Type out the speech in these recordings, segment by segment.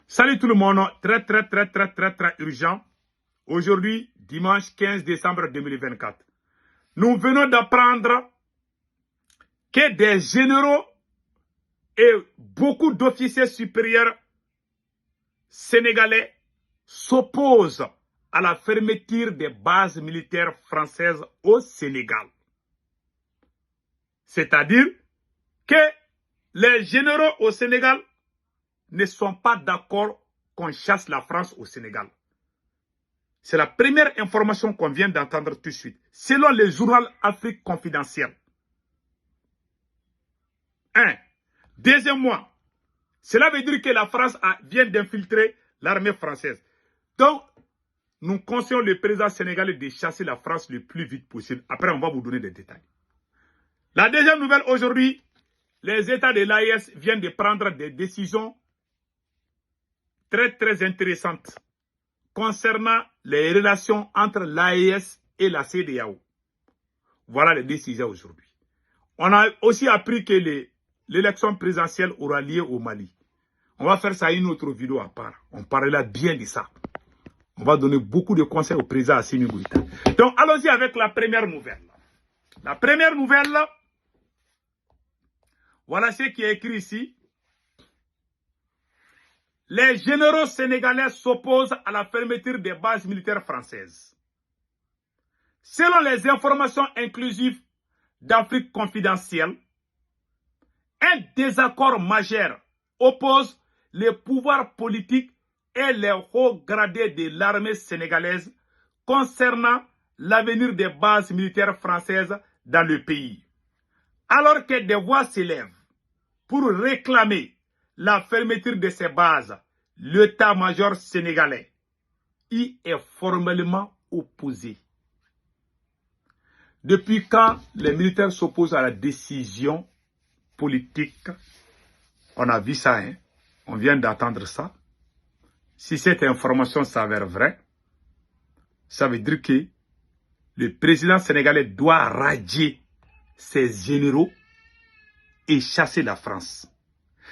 Salut tout le monde, très urgent. Aujourd'hui, dimanche 15 décembre 2024. Nous venons d'apprendre que des généraux et beaucoup d'officiers supérieurs sénégalais s'opposent à la fermeture des bases militaires françaises au Sénégal. C'est-à-dire que les généraux au Sénégal ne sont pas d'accord qu'on chasse la France au Sénégal. C'est la première information qu'on vient d'entendre tout de suite, selon le journal Afrique Confidentielle. Deuxièmement, cela veut dire que la France vient d'infiltrer l'armée française. Donc, nous conseillons le président sénégalais de chasser la France le plus vite possible. Après, on va vous donner des détails. La deuxième nouvelle aujourd'hui, les États de l'AES viennent de prendre des décisions très intéressantes concernant les relations entre l'AES et la CEDEAO. Voilà les décisions aujourd'hui. On a aussi appris que l'élection présidentielle aura lieu au Mali. On va faire ça une autre vidéo à part. On parlera bien de ça. On va donner beaucoup de conseils au président Assimi Goïta. Donc, allons-y avec la première nouvelle. La première nouvelle, voilà ce qui est écrit ici. Les généraux sénégalais s'opposent à la fermeture des bases militaires françaises. Selon les informations inclusives d'Afrique confidentielle, un désaccord majeur oppose les pouvoirs politiques et les hauts gradés de l'armée sénégalaise concernant l'avenir des bases militaires françaises dans le pays. Alors que des voix s'élèvent pour réclamer la fermeture de ces bases, l'état-major sénégalais y est formellement opposé. Depuis quand les militaires s'opposent à la décision politique? On a vu ça, hein? On vient d'entendre ça. Si cette information s'avère vraie, ça veut dire que le président sénégalais doit radier ses généraux et chasser la France.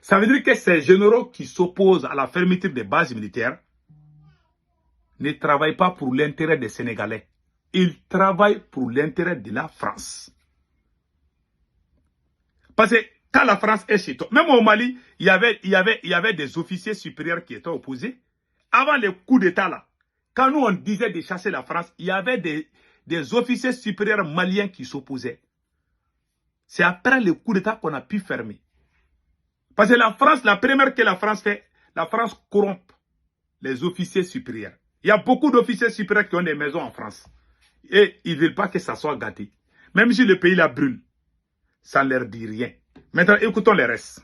Ça veut dire que ces généraux qui s'opposent à la fermeture des bases militaires ne travaillent pas pour l'intérêt des Sénégalais. Ils travaillent pour l'intérêt de la France. Parce que quand la France est chez toi, même au Mali, il y avait des officiers supérieurs qui étaient opposés. Avant le coup d'État là, quand nous on disait de chasser la France, il y avait des officiers supérieurs maliens qui s'opposaient. C'est après le coup d'État qu'on a pu fermer. Parce que la France, la première que la France fait, la France corrompt les officiers supérieurs. Il y a beaucoup d'officiers supérieurs qui ont des maisons en France. Et ils ne veulent pas que ça soit gâté. Même si le pays la brûle, ça ne leur dit rien. Maintenant, écoutons les restes.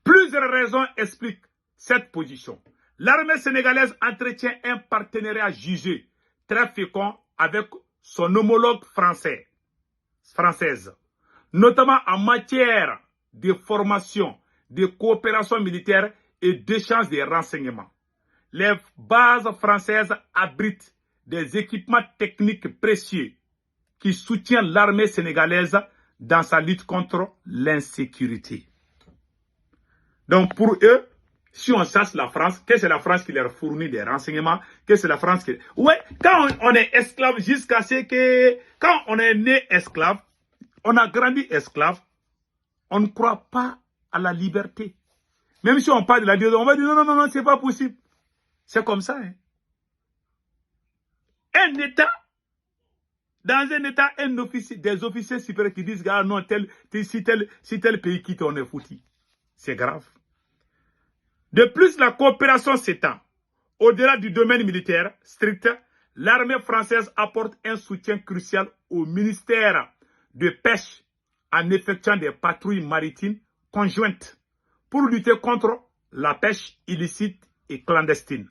Plusieurs raisons expliquent cette position. L'armée sénégalaise entretient un partenariat jugé très fécond avec son homologue française, notamment en matière de formation, de coopération militaire et d'échange de renseignements. Les bases françaises abritent des équipements techniques précieux qui soutiennent l'armée sénégalaise dans sa lutte contre l'insécurité. Donc pour eux, si on chasse la France, que c'est la France qui leur fournit des renseignements, que c'est la France qui... Ouais, quand on est esclave jusqu'à ce que... Quand on est né esclave, on a grandi esclave, on ne croit pas à la liberté. Même si on parle de la liberté, on va dire non, c'est pas possible. C'est comme ça. Hein. Un État, dans un État, des officiers supérieurs qui disent ah non, si tel pays quitte, on est foutu. C'est grave. De plus, la coopération s'étend. Au-delà du domaine militaire strict, l'armée française apporte un soutien crucial au ministère de pêche en effectuant des patrouilles maritimes conjointes pour lutter contre la pêche illicite et clandestine.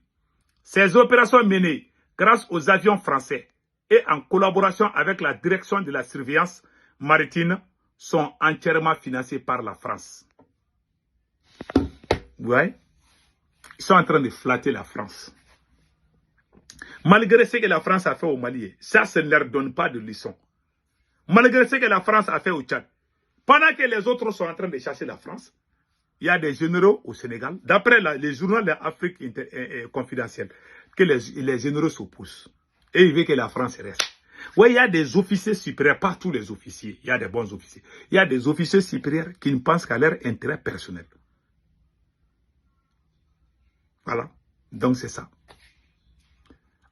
Ces opérations menées grâce aux avions français et en collaboration avec la direction de la surveillance maritime sont entièrement financées par la France. Ouais. Ils sont en train de flatter la France. Malgré ce que la France a fait au Mali, ça ne leur donne pas de leçon. Malgré ce que la France a fait au Tchad, pendant que les autres sont en train de chasser la France, il y a des généraux au Sénégal. D'après les journaux de l'Afrique confidentielle, que les généraux s'opposent. Et ils veulent que la France reste. Oui, il y a des officiers supérieurs, pas tous les officiers. Il y a des bons officiers. Il y a des officiers supérieurs qui ne pensent qu'à leur intérêt personnel. Voilà. Donc, c'est ça.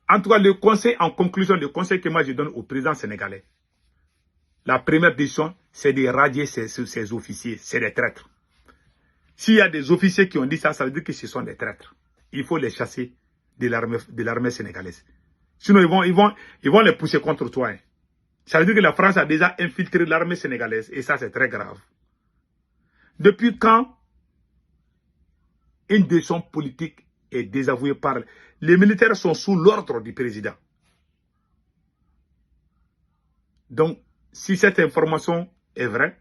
En tout cas, le conseil, en conclusion, le conseil que moi je donne au président sénégalais, la première décision, c'est de radier ces officiers. C'est des traîtres. S'il y a des officiers qui ont dit ça, ça veut dire que ce sont des traîtres. Il faut les chasser de l'armée sénégalaise. Sinon, ils vont les pousser contre toi. Hein. Ça veut dire que la France a déjà infiltré l'armée sénégalaise. Et ça, c'est très grave. Depuis quand une décision politique est désavouée par... Les militaires sont sous l'ordre du président. Donc, si cette information est vraie,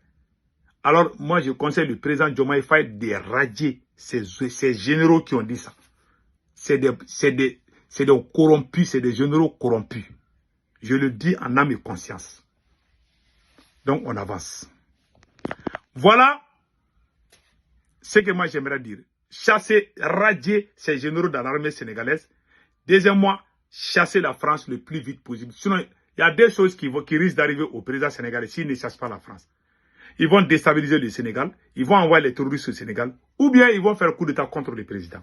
alors moi, je conseille le président Diomaye Faye de radier ces généraux qui ont dit ça. C'est des corrompus, c'est des généraux corrompus. Je le dis en âme et conscience. Donc, on avance. Voilà ce que moi j'aimerais dire. Chasser, radier ces généraux dans l'armée sénégalaise. Deuxièmement, chasser la France le plus vite possible. Sinon, il y a des choses qui risquent d'arriver au président sénégalais s'il ne chasse pas la France. Ils vont déstabiliser le Sénégal, ils vont envoyer les terroristes au Sénégal, ou bien ils vont faire coup d'État contre le président.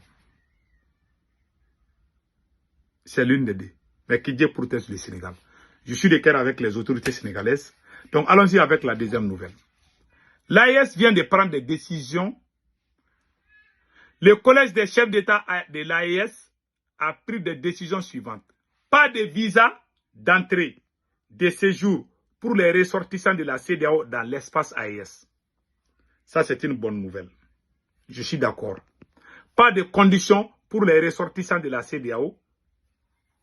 C'est l'une des deux. Mais que Dieu protège le Sénégal. Je suis de cœur avec les autorités sénégalaises. Donc allons-y avec la deuxième nouvelle. L'AES vient de prendre des décisions. Le collège des chefs d'État de l'AES a pris des décisions suivantes. Pas de visa d'entrée, de séjour pour les ressortissants de la CEDEAO dans l'espace AES. Ça, c'est une bonne nouvelle. Je suis d'accord. Pas de conditions pour les ressortissants de la CEDEAO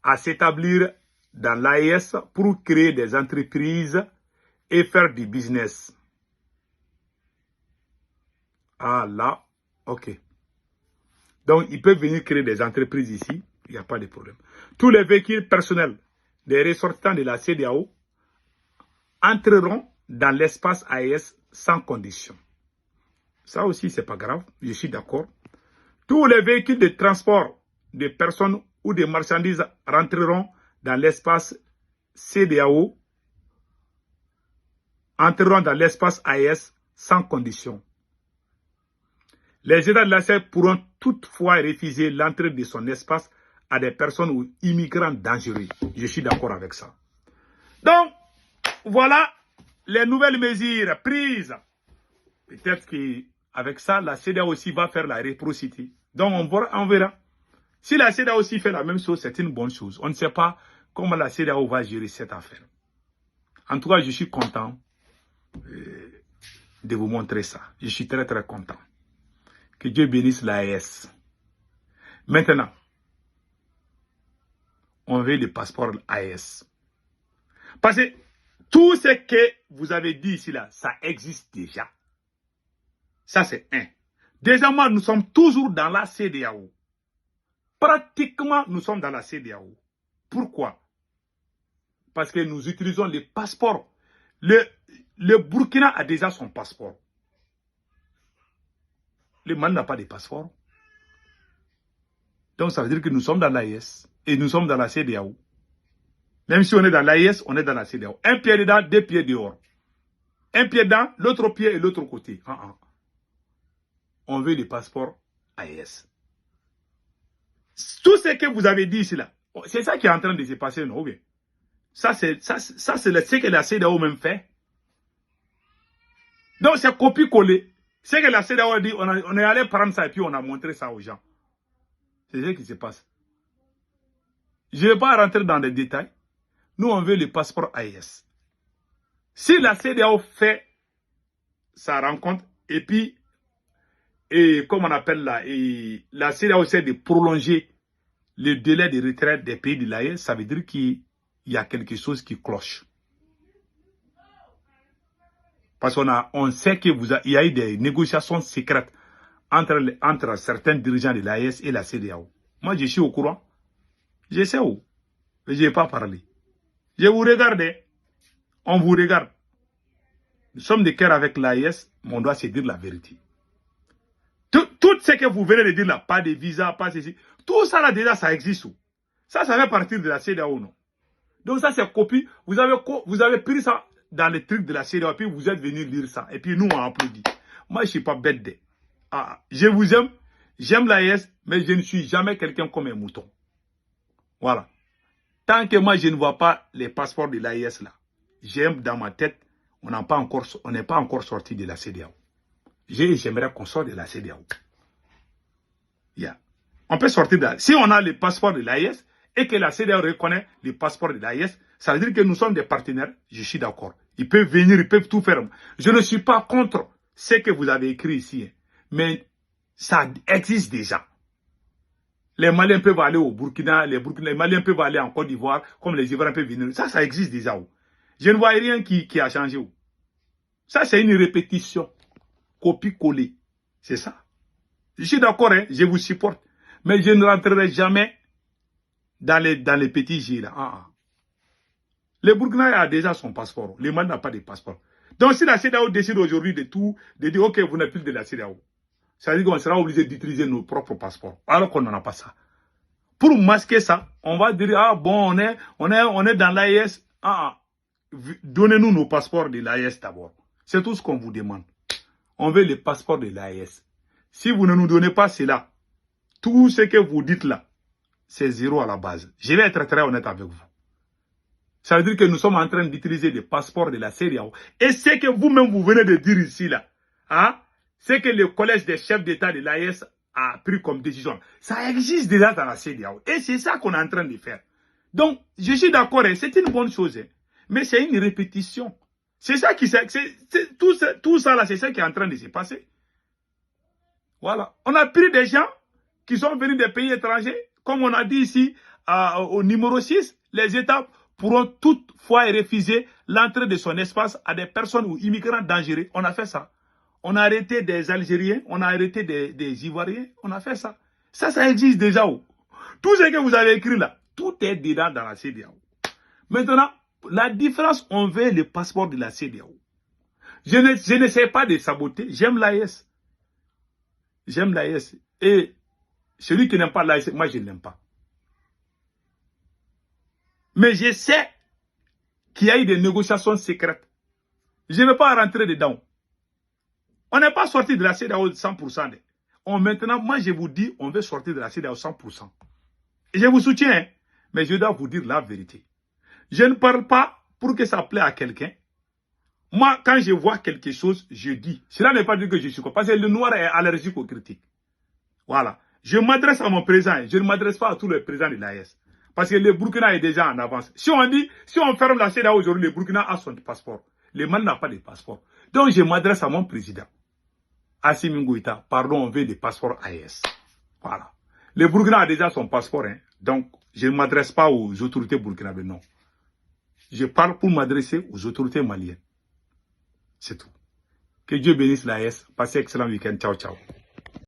à s'établir dans l'AES pour créer des entreprises et faire du business. Ah là, ok. Donc, ils peuvent venir créer des entreprises ici, il n'y a pas de problème. Tous les véhicules personnels des ressortissants de la CEDEAO entreront dans l'espace AES sans condition. Ça aussi, ce n'est pas grave, je suis d'accord. Tous les véhicules de transport de personnes ou de marchandises rentreront dans l'espace CEDEAO, entreront dans l'espace AES sans condition. Les États de la CEDEAO pourront toutefois refuser l'entrée de son espace à des personnes ou immigrants dangereux. Je suis d'accord avec ça. Donc, voilà les nouvelles mesures prises. Peut-être qu'avec ça, la CEDEAO aussi va faire la réciprocité. Donc, on verra. Si la CEDEAO aussi fait la même chose, c'est une bonne chose. On ne sait pas comment la CEDEAO va gérer cette affaire. En tout cas, je suis content de vous montrer ça. Je suis très, très content. Que Dieu bénisse l'AES. Maintenant, on veut le passeport AES. Parce que tout ce que vous avez dit ici, là, ça existe déjà. Ça, c'est un. Deuxièmement, nous sommes toujours dans la CEDEAO. Pratiquement, nous sommes dans la CEDEAO. Pourquoi? Parce que nous utilisons les passeports. Le Burkina a déjà son passeport. Le Mali n'a pas de passeport. Donc, ça veut dire que nous sommes dans l'AES et nous sommes dans la CEDEAO. Même si on est dans l'AES, on est dans la CEDEAO. Un pied dedans, deux pieds dehors. Un pied dedans, l'autre pied et l'autre côté. On veut le passeport AES. Tout ce que vous avez dit ici, là, c'est ça qui est en train de se passer, non? Ça, c'est ce que la CEDEAO même fait. Donc, c'est copier-coller. Ce que la CEDEAO a dit, on est allé prendre ça et puis on a montré ça aux gens. C'est ce qui se passe. Je ne vais pas rentrer dans les détails. Nous, on veut le passeport AES. Si la CEDEAO fait sa rencontre, et puis, comme on appelle là, la CEDEAO essaie de prolonger le délai de retraite des pays de l'AES, ça veut dire qu'il y a quelque chose qui cloche. Parce qu'on sait qu'il y a eu des négociations secrètes entre certains dirigeants de l'AES et la CEDEAO. Moi, je suis au courant. Je sais où. Mais je n'ai pas parlé. Je vous regarde. On vous regarde. Nous sommes de cœur avec l'AES, mais on doit se dire la vérité. Tout ce que vous venez de dire là, pas de visa, pas ceci, tout ça là déjà ça existe. Ça fait partir de la CEDEAO, non? Donc ça c'est copie. Vous avez pris ça dans les trucs de la CEDEAO, puis vous êtes venu lire ça. Et puis nous on applaudit. Moi je suis pas bête de. Je vous aime, j'aime l'AES, mais je ne suis jamais quelqu'un comme un mouton. Voilà. Tant que moi je ne vois pas les passeports de l'AES là, j'aime dans ma tête, on n'est pas encore sorti de la CEDEAO. J'aimerais qu'on sorte de la CEDEAO. Yeah. On peut sortir de la... Si on a le passeport de l'AES et que la CEDEAO reconnaît le passeport de l'AES, ça veut dire que nous sommes des partenaires. Je suis d'accord. Ils peuvent venir, ils peuvent tout faire. Je ne suis pas contre ce que vous avez écrit ici. Hein. Mais ça existe déjà. Les Maliens peuvent aller au Burkina, les Maliens peuvent aller en Côte d'Ivoire, comme les Ivoiriens peuvent venir. Ça existe déjà. Je ne vois rien qui a changé. Ça, c'est une répétition. Copie-coller. C'est ça. Je suis d'accord, hein, je vous supporte. Mais je ne rentrerai jamais dans les petits jeux là. Le Burkina a déjà son passeport. Le Mali n'a pas de passeport. Donc si la CEDEAO décide aujourd'hui de dire ok, vous n'êtes plus de la CEDEAO, ça veut dire qu'on sera obligé d'utiliser nos propres passeports. Alors qu'on n'en a pas ça. Pour masquer ça, on va dire, ah bon, on est dans l'AES. Donnez-nous nos passeports de l'AES d'abord. C'est tout ce qu'on vous demande. On veut les passeports de l'AES. Si vous ne nous donnez pas cela, tout ce que vous dites là, c'est zéro à la base. Je vais être très honnête avec vous. Ça veut dire que nous sommes en train d'utiliser des passeports de la CEDEAO. Et ce que vous-même vous venez de dire ici là, c'est que le collège des chefs d'État de l'AES a pris comme décision. Ça existe déjà dans la CEDEAO. Et c'est ça qu'on est en train de faire. Donc, je suis d'accord, c'est une bonne chose. Mais c'est une répétition. C'est ça tout ça là, c'est ça qui est en train de se passer. Voilà. On a pris des gens qui sont venus des pays étrangers. Comme on a dit ici, au numéro 6, les États pourront toutefois refuser l'entrée de son espace à des personnes ou immigrants dangereux. On a fait ça. On a arrêté des Algériens, on a arrêté des Ivoiriens, on a fait ça. Ça existe déjà. Tout ce que vous avez écrit là, tout est dedans dans la CEDEAO. Maintenant, la différence, on veut le passeport de la CEDEAO. Je n'essaie pas de saboter, j'aime l'AES. J'aime l'AES. Et celui qui n'aime pas l'AES, moi je ne l'aime pas. Mais je sais qu'il y a eu des négociations secrètes. Je ne vais pas rentrer dedans. On n'est pas sorti de la CEDEAO 100%. Maintenant, moi je vous dis, on veut sortir de la CEDEAO 100%. Et je vous soutiens, hein, mais je dois vous dire la vérité. Je ne parle pas pour que ça plaît à quelqu'un. Moi, quand je vois quelque chose, je dis. Cela ne veut pas dire que je suis quoi. Parce que le noir est allergique aux critiques. Voilà. Je m'adresse à mon président. Je ne m'adresse pas à tous les présidents de l'AES. Parce que le Burkina est déjà en avance. Si on ferme la CEDEAO aujourd'hui, le Burkina a son passeport. Le Mali n'a pas de passeport. Donc, je m'adresse à mon président. Assimi Goïta, pardon, on veut des passeports AES. Voilà. Le Burkina a déjà son passeport. Hein. Donc, je ne m'adresse pas aux autorités burkinabées, non. Je parle pour m'adresser aux autorités maliennes. C'est tout. Que Dieu bénisse l'AES. Passez un excellent week-end. Ciao, ciao.